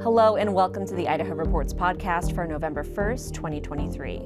Hello and welcome to the Idaho Reports podcast for November 1st, 2023.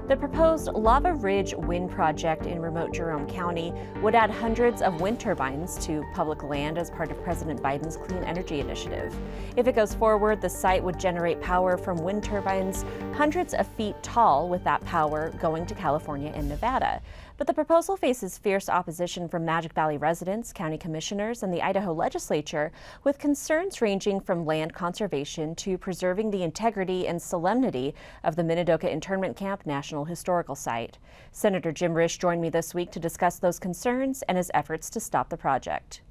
The proposed Lava Ridge wind project in remote Jerome County would add hundreds of wind turbines to public land as part of President Biden's clean energy initiative. If it goes forward, the site would generate power from wind turbines hundreds of feet tall, with that power going to California and Nevada. But the proposal faces fierce opposition from Magic Valley residents, county commissioners, and the Idaho Legislature, with concerns ranging from land conservation to preserving the integrity and solemnity of the Minnetonka Internment Camp National Historical Site. Senator Jim Risch joined me this week to discuss those concerns and his efforts to stop the project.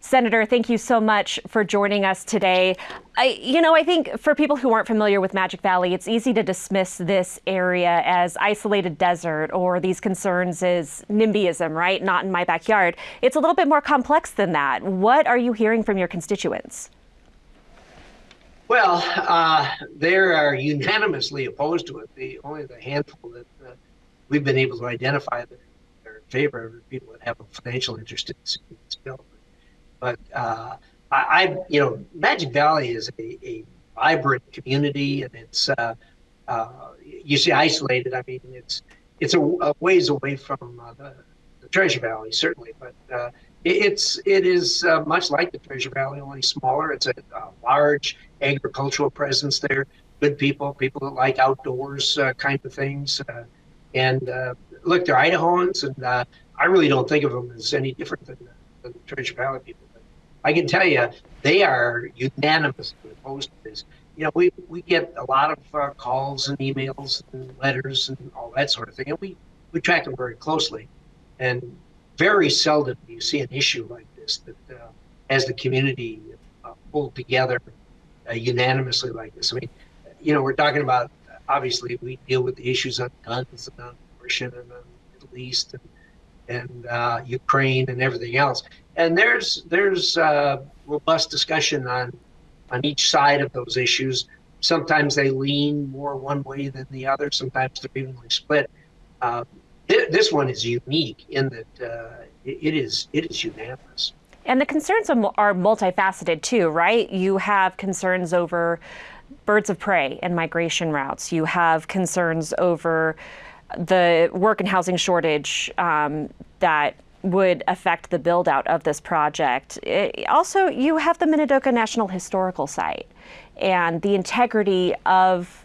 Senator, thank you so much for joining us today. I think for people who aren't familiar with Magic Valley, it's easy to dismiss this area as isolated desert or these concerns as NIMBYism, right? Not in my backyard. It's a little bit more complex than that. What are you hearing from your constituents? Well, they are unanimously opposed to it. Only the handful that we've been able to identify that are in favor of people that have a financial interest in this bill. But Magic Valley is a vibrant community, and it's you see isolated. I mean, it's a ways away from the Treasure Valley, certainly, but it is much like the Treasure Valley, only smaller. It's a large agricultural presence there. Good people that like outdoors kind of things, and look, they're Idahoans, and I really don't think of them as any different than the Treasure Valley people. I can tell you, they are unanimously opposed to this. You know, we get a lot of calls and emails and letters and all that sort of thing, and we track them very closely. And very seldom do you see an issue like this that has the community pulled together unanimously like this. I mean, we're talking about, obviously, we deal with the issues on guns and on abortion and on the Middle East and Ukraine and everything else. And there's robust discussion on each side of those issues. Sometimes they lean more one way than the other. Sometimes they're evenly split. This one is unique in that it is unanimous. And the concerns are multifaceted too, right? You have concerns over birds of prey and migration routes. You have concerns over the work and housing shortage that would affect the build out of this project. Also, you have the Minnetonka National Historical Site and the integrity of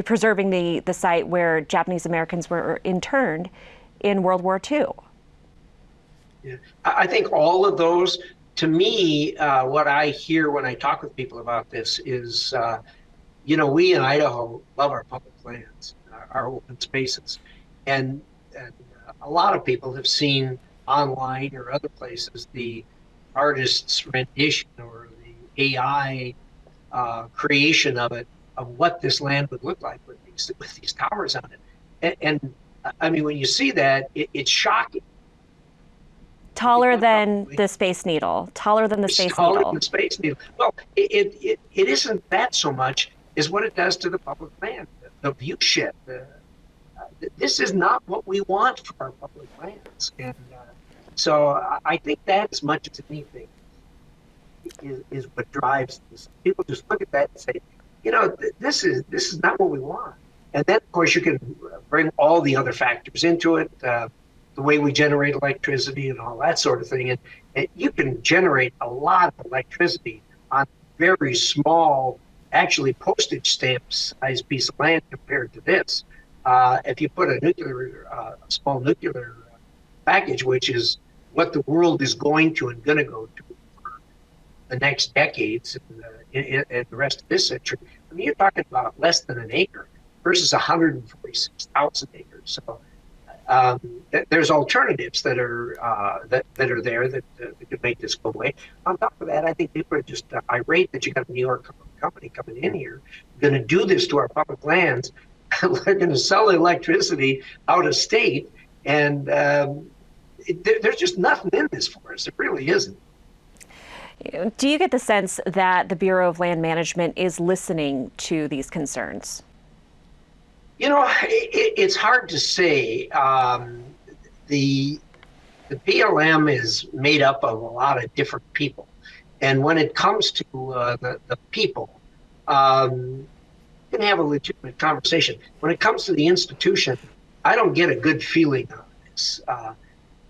preserving the site where Japanese Americans were interned in World War II. Yeah, I think all of those, to me, what I hear when I talk with people about this is, we in Idaho love our public lands, our open spaces, and a lot of people have seen online or other places the artist's rendition or the AI creation of it, of what this land would look like with these towers on it. And I mean, when you see that, it's shocking. Taller than the Space Needle. Taller than the Space Needle. Taller than the Space Needle. Well, it isn't that so much as what it does to the public land, the view shed. This is not what we want for our public lands. And so I think that, as much as anything, is what drives this. People just look at that and say, this is not what we want. And then, of course, you can bring all the other factors into it, the way we generate electricity and all that sort of thing. And you can generate a lot of electricity on very small, actually postage stamp size piece of land compared to this. If you put a small nuclear package, which is what the world is going to and going to go to for the next decades and the rest of this century, I mean, you're talking about less than an acre versus 146,000 acres. So there's alternatives that are there that could make this go away. On top of that, I think people are just irate that you got a New York company coming in here, going to do this to our public lands. They're going to sell electricity out of state, and there's just nothing in this for us. It really isn't. Do you get the sense that the Bureau of Land Management is listening to these concerns? It's hard to say. The BLM is made up of a lot of different people, And when it comes to the people, you can have a legitimate conversation. When it comes to the institution, I don't get a good feeling on this.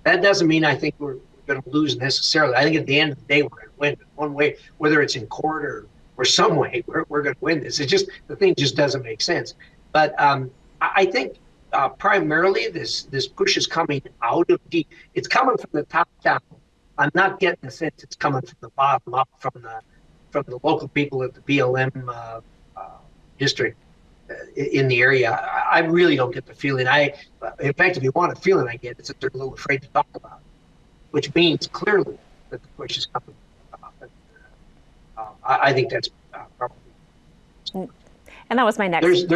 That doesn't mean I think we're going to lose necessarily. I think at the end of the day, we're going to win one way, whether it's in court or some way, we're going to win this. It's just, the thing just doesn't make sense. But I think primarily this push is coming out of it's coming from the top down. I'm not getting the sense it's coming from the bottom up, from the local people at the BLM district in the area. I really don't get the feeling. In fact, if you want a feeling I get, it's that they're a little afraid to talk about it, which means clearly that the push is coming. I think that's probably. And that was my next.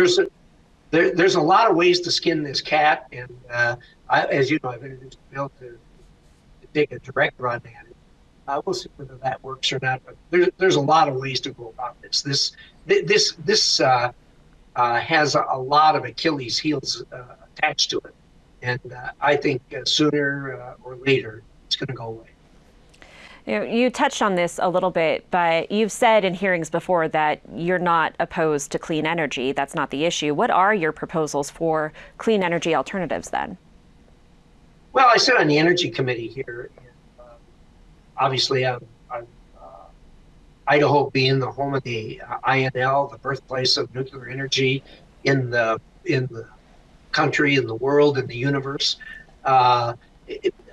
There's a lot of ways to skin this cat, and as you know, I've introduced a bill to take a direct run at it. We'll see whether that works or not. But there's a lot of ways to go about this. This has a lot of Achilles heels attached to it, and I think sooner or later it's going to go away. You touched on this a little bit, but you've said in hearings before that you're not opposed to clean energy. That's not the issue. What are your proposals for clean energy alternatives then? Well, I sit on the Energy Committee here, and obviously Idaho being the home of the INL, the birthplace of nuclear energy in the country, in the world, in the universe.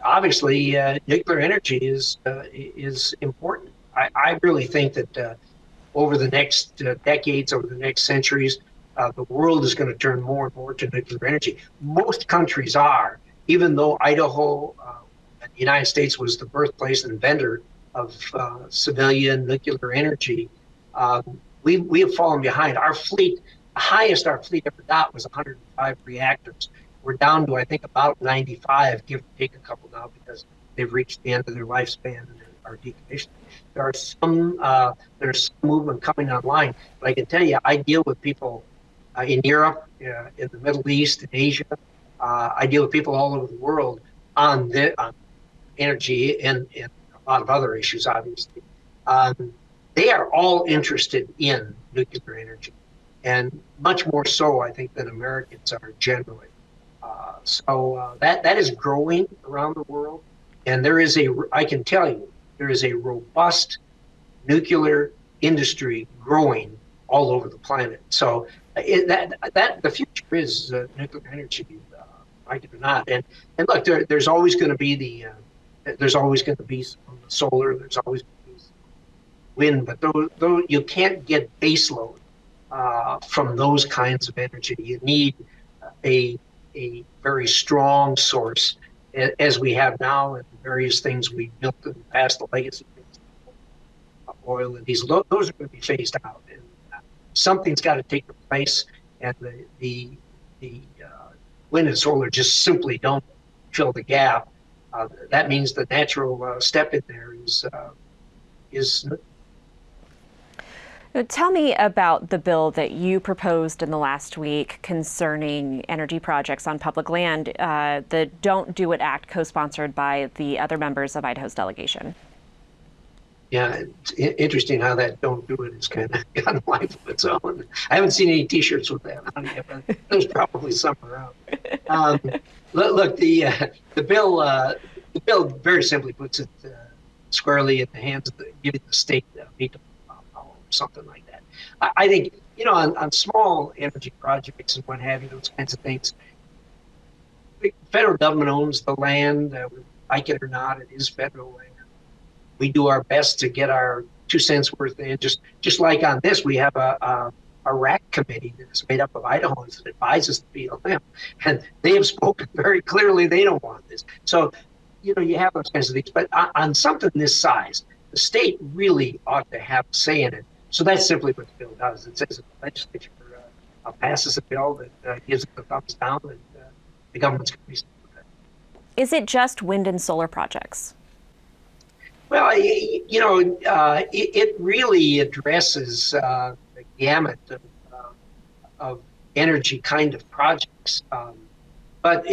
Obviously, nuclear energy is important. I really think that over the next decades, over the next centuries, the world is going to turn more and more to nuclear energy. Most countries are, even though Idaho, the United States, was the birthplace and inventor of civilian nuclear energy. We have fallen behind. Our fleet, the highest our fleet ever got was 105 reactors. We're down to, I think, about 95, give or take a couple now, because they've reached the end of their lifespan and are decommissioned. There's some movement coming online, but I can tell you, I deal with people in Europe, in the Middle East, in Asia. I deal with people all over the world on energy and a lot of other issues, obviously. They are all interested in nuclear energy, and much more so, I think, than Americans are generally. So that is growing around the world, and I can tell you, there is a robust nuclear industry growing all over the planet. So the future is nuclear energy, like it or not. And look, there's always going to be there's always going to be some solar, there's always going to be some wind, but though you can't get baseload from those kinds of energy. You need a very strong source, as we have now, and various things we built in the past, the legacy things, oil and diesel. Those are going to be phased out, and something's got to take their place. And the wind and solar just simply don't fill the gap. That means the natural step in there is. Tell me about the bill that you proposed in the last week concerning energy projects on public land, the Don't Do It Act, co-sponsored by the other members of Idaho's delegation. Yeah, it's interesting how that "Don't Do It" is kind of got a life of its own. I haven't seen any T-shirts with that on yet, but there's probably some around. Look, the bill very simply puts it squarely in the hands of giving the state veto. Something like that. I think, on small energy projects and what have you, those kinds of things, the federal government owns the land. Like it or not, it is federal land. We do our best to get our 2 cents worth in. Just like on this, we have a RAC committee that is made up of Idahans that advises the BLM, and they have spoken very clearly they don't want this. So, you have those kinds of things. But on something this size, the state really ought to have a say in it. So that's simply what the bill does. It says that the legislature passes a bill that gives it the thumbs down, and the government's going to be stuck with that. Is it just wind and solar projects? Well, it really addresses the gamut of energy kind of projects. But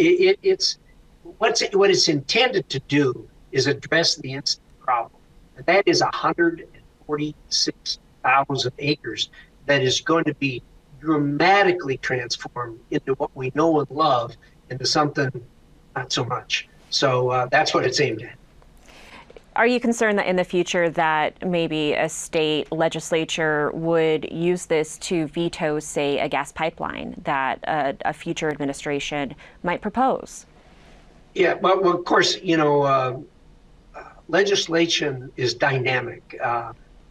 what it's intended to do is address the instant problem. And that is 146,000 acres that is going to be dramatically transformed into what we know and love into something not so much. So that's what it's aimed at. Are you concerned that in the future that maybe a state legislature would use this to veto, say, a gas pipeline that a future administration might propose? Yeah, well of course, legislation is dynamic.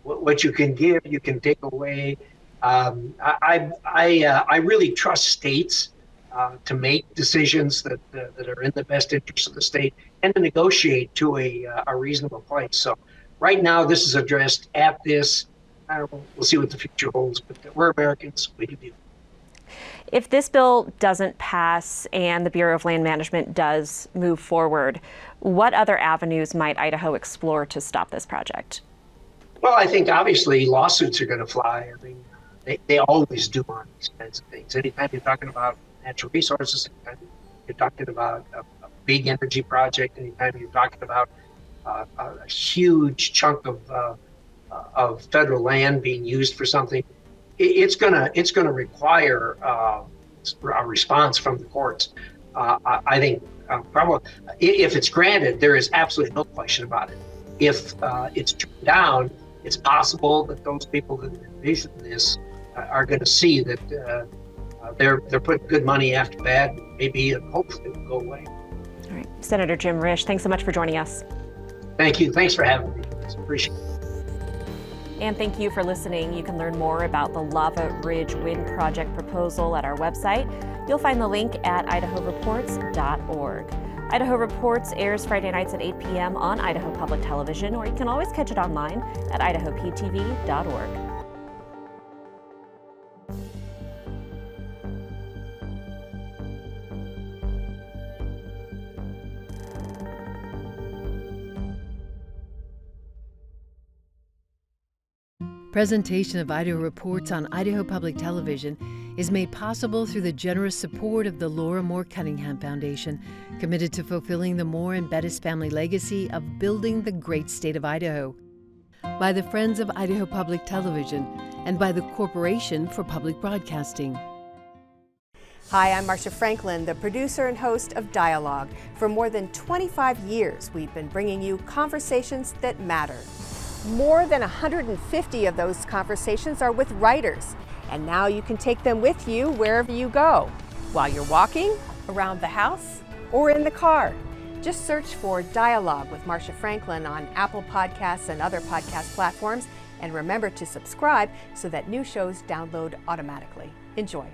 What you can give, you can take away. I really trust states to make decisions that are in the best interest of the state and to negotiate to a reasonable place. So right now, this is addressed at this. I don't know, we'll see what the future holds, but we're Americans. We do. If this bill doesn't pass and the Bureau of Land Management does move forward, what other avenues might Idaho explore to stop this project? Well, I think obviously lawsuits are going to fly. I mean, they always do on these kinds of things. Anytime you're talking about natural resources, anytime you're talking about a big energy project, anytime you're talking about a huge chunk of federal land being used for something, it's gonna require a response from the courts. I think probably if it's granted, there is absolutely no question about it. If it's turned down, it's possible that those people that envision this are going to see that they're putting good money after bad. Maybe and hopefully it will go away. All right, Senator Jim Risch, thanks so much for joining us. Thank you. Thanks for having me. Appreciate it. And thank you for listening. You can learn more about the Lava Ridge Wind Project proposal at our website. You'll find the link at idahoreports.org. Idaho Reports airs Friday nights at 8 p.m. on Idaho Public Television, or you can always catch it online at idahoptv.org. Presentation of Idaho Reports on Idaho Public Television is made possible through the generous support of the Laura Moore Cunningham Foundation, committed to fulfilling the Moore and Bettis family legacy of building the great state of Idaho, by the Friends of Idaho Public Television, and by the Corporation for Public Broadcasting. Hi, I'm Marcia Franklin, the producer and host of Dialogue. For more than 25 years, we've been bringing you conversations that matter. More than 150 of those conversations are with writers, and now you can take them with you wherever you go, while you're walking, around the house, or in the car. Just search for Dialogue with Marcia Franklin on Apple Podcasts and other podcast platforms, and remember to subscribe so that new shows download automatically. Enjoy.